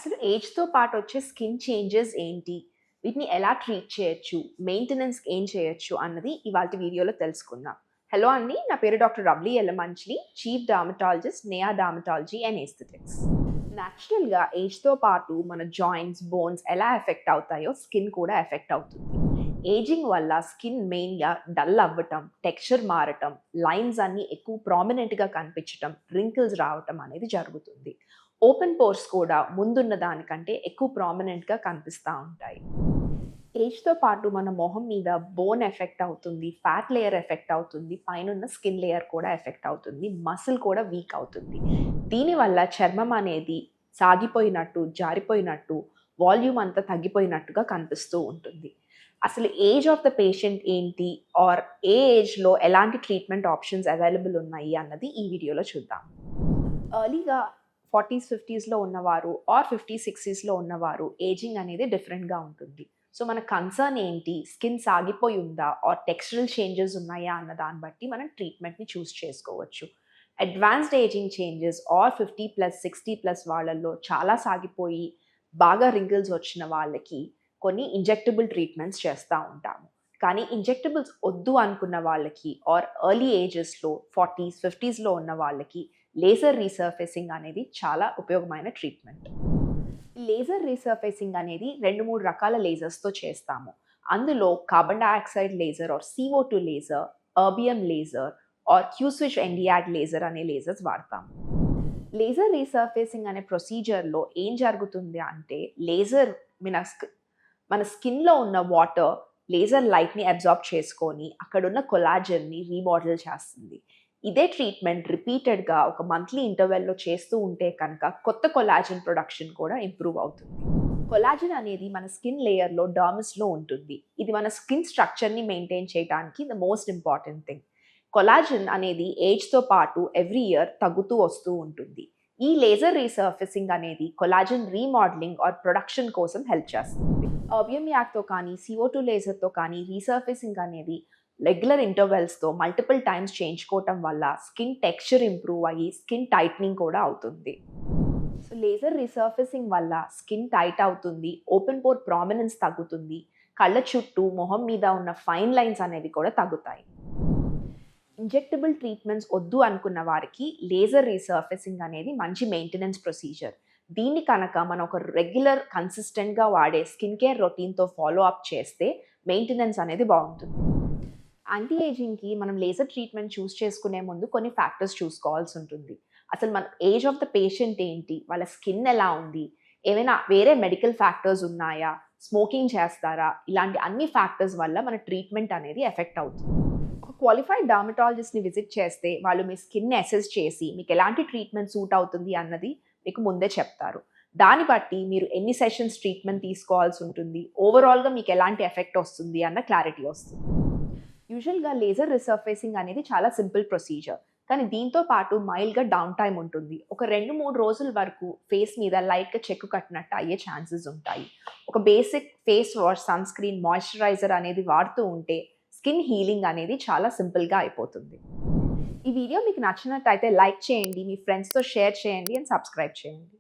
అసలు ఏజ్‌తో పాటొచ్చే skin changes ఏంటి? వీటిని ఎలా ట్రీట్ చేయొచ్చు? మెయింటెనెన్స్‌కి ఏం చేయొచ్చు? అన్నది ఇవాల్టి వీడియోలో తెలుసుకుందాం. హలో అండి. నా పేరు doctor Ravli Yallamanchili. Chief dermatologist, Neha dermatology and aesthetics. నేచురల్‌గా ఏజ్‌తో పాటు మన జాయింట్స్, బోన్స్ ఎలా ఎఫెక్ట్ అవుతాయో స్కిన్ కూడా ఎఫెక్ట్ అవుతుంది. ఏజింగ్ వల్ల స్కిన్ మెయిన్‌గా డల్ అవ్వటం, టెక్స్చర్ మారటం, లైన్స్ అన్నీ ఎక్కువ ప్రామినెంట్‌గా కనిపించటం, రింకిల్స్ రావటం అనేది జరుగుతుంది. ఓపెన్ పోర్స్ కూడా ముందున్న దానికంటే ఎక్కువ ప్రామినెంట్‌గా కనిపిస్తా ఉంటాయి. ఏజ్‌తో పాటు మన మొహం మీద బోన్ ఎఫెక్ట్ అవుతుంది, ఫ్యాట్ లేయర్ ఎఫెక్ట్ అవుతుంది, పైనున్న స్కిన్ లేయర్ కూడా ఎఫెక్ట్ అవుతుంది, మసిల్ కూడా వీక్ అవుతుంది. దీనివల్ల చర్మం అనేది సాగిపోయినట్టు, జారిపోయినట్టు, వాల్యూమ్ అంతా తగ్గిపోయినట్టుగా కనిపిస్తూ ఉంటుంది. అసలు ఏజ్ ఆఫ్ ద పేషెంట్ ఏంటి? ఆర్ ఏ ఏజ్‌లో ఎలాంటి ట్రీట్మెంట్ ఆప్షన్స్ అవైలబుల్ ఉన్నాయి అన్నది ఈ వీడియోలో చూద్దాం. ఎర్లీగా 40స్, 50స్‌లో ఉన్నవారు ఆర్ 50, 60స్‌లో ఉన్నవారు ఏజింగ్ అనేది డిఫరెంట్‌గా ఉంటుంది. సో, మన కన్సర్న్ ఏంటి? స్కిన్ సాగిపోయి ఉందా? ఆర్ టెక్స్చరల్ చేంజెస్ ఉన్నాయా? అన్న దాన్ని బట్టి మనం ట్రీట్మెంట్‌ని చూస్ చేసుకోవచ్చు. అడ్వాన్స్డ్ ఏజింగ్ చేంజెస్ ఆర్ 50+, 60+ వాళ్ళల్లో చాలా సాగిపోయి బాగా రింకిల్స్ వచ్చిన వాళ్ళకి కొన్ని ఇంజెక్టబుల్ ట్రీట్మెంట్స్ చేస్తా ఉంటాము. కానీ ఇంజెక్టబుల్స్ వద్దు అనుకున్న వాళ్ళకి ఆర్ ఎర్లీ ఏజెస్‌లో 40స్, 50స్‌లో ఉన్న వాళ్ళకి లేజర్ రీసర్ఫేసింగ్ అనేది చాలా ఉపయోగమైన ట్రీట్మెంట్. లేజర్ రీసర్ఫేసింగ్ అనేది 2, 3 రకాల లేజర్స్‌తో చేస్తాము. అందులో carbon dioxide laser or CO2 laser, erbium laser or Q switch NdYAG laser అనే లేజర్స్ వాడతాము. లేజర్ రీసర్ఫేసింగ్ అనే ప్రొసీజర్‌లో ఏం జరుగుతుంది అంటే లేజర్ మన స్కిన్‌లో ఉన్న వాటర్ లేజర్ లైట్‌ని అబ్జార్బ్ చేసుకొని అక్కడున్న కొలాజెన్‌ని రీమోడల్ చేస్తుంది. ఇదే ట్రీట్మెంట్ రిపీటెడ్‌గా ఒక మంత్లీ ఇంటర్వెల్‌లో చేస్తూ ఉంటే కనుక కొత్త కొలాజెన్ ప్రొడక్షన్ కూడా ఇంప్రూవ్ అవుతుంది. కొలాజెన్ అనేది మన స్కిన్ లేయర్‌లో డర్మిస్‌లో ఉంటుంది. ఇది మన స్కిన్ స్ట్రక్చర్‌ని మెయింటైన్ చేయడానికి the most important thing. Collagen అనేది ఏజ్‌తో పాటు ఎవ్రీ ఇయర్ తగ్గుతూ వస్తూ ఉంటుంది. ఈ లేజర్ రీసర్ఫేసింగ్ అనేది కొలాజెన్ రీమోడలింగ్ ఆర్ ప్రొడక్షన్ కోసం హెల్ప్ చేస్తుంది. ఎర్బియం యాక్‌తో కానీ, CO2 లేజర్‌తో కానీ రీసర్ఫేసింగ్ అనేది రెగ్యులర్ ఇంటర్వెల్స్‌తో మల్టిపుల్ టైమ్స్ చేయించుకోవటం వల్ల స్కిన్ టెక్స్చర్ ఇంప్రూవ్ అయ్యి స్కిన్ టైట్నింగ్ కూడా అవుతుంది. సో, లేజర్ రీసర్ఫేసింగ్ వల్ల స్కిన్ టైట్ అవుతుంది, ఓపెన్ పోర్ ప్రామినెన్స్ తగ్గుతుంది, కళ్ళ చుట్టూ, మొహం మీద ఉన్న ఫైన్ లైన్స్ అనేవి కూడా తగ్గుతాయి. ఇంజెక్టబుల్ ట్రీట్మెంట్స్ వద్దు అనుకున్న వారికి లేజర్ రీసర్ఫేసింగ్ అనేది మంచి మెయింటెనెన్స్ ప్రొసీజర్. దీన్ని కనుక మనం ఒక రెగ్యులర్ కన్సిస్టెంట్‌గా వాడే స్కిన్ కేర్ రొటీన్‌తో ఫాలో అప్ చేస్తే మెయింటెనెన్స్ అనేది బావుంటుంది. యాంటీ ఏజింగ్‌కి మనం లేజర్ ట్రీట్మెంట్ చూస్ చేసుకునే ముందు కొన్ని ఫ్యాక్టర్స్ చూసుకోవాల్సి ఉంటుంది. అసలు మన ఏజ్ ఆఫ్ ద పేషెంట్ ఏంటి? వాళ్ళ స్కిన్ ఎలా ఉంది? ఏమైనా వేరే మెడికల్ ఫ్యాక్టర్స్ ఉన్నాయా? స్మోకింగ్ చేస్తారా? ఇలాంటి అన్ని ఫ్యాక్టర్స్ వల్ల మన ట్రీట్మెంట్ అనేది ఎఫెక్ట్ అవుతుంది. ఒక క్వాలిఫైడ్ డెర్మటాలజిస్ట్‌ని విజిట్ చేస్తే వాళ్ళు మీ స్కిన్‌ని అసెస్ చేసి మీకు ఎలాంటి ట్రీట్మెంట్ సూట్ అవుతుంది అన్నది మీకు ముందే చెప్తారు. దాన్ని బట్టి మీరు ఎన్ని సెషన్స్ ట్రీట్మెంట్ తీసుకోవాల్సి ఉంటుంది, ఓవరాల్‌గా మీకు ఎలాంటి ఎఫెక్ట్ వస్తుంది అన్న క్లారిటీ వస్తుంది. యూజువల్‌గా లేజర్ రీసర్ఫేసింగ్ అనేది చాలా సింపుల్ ప్రొసీజర్. కానీ దీంతో పాటు మైల్డ్‌గా డౌన్ టైమ్ ఉంటుంది. ఒక 2, 3 రోజుల వరకు ఫేస్ మీద లైట్‌గా చెక్కు కట్టినట్టు అయ్యే ఛాన్సెస్ ఉంటాయి. ఒక basic face wash, sunscreen, moisturiser అనేది వాడుతూ ఉంటే స్కిన్ హీలింగ్ అనేది చాలా సింపుల్‌గా అయిపోతుంది. ఈ వీడియో మీకు నచ్చినట్టయితే లైక్ చేయండి, మీ ఫ్రెండ్స్‌తో షేర్ చేయండి అండ్ సబ్స్క్రైబ్ చేయండి.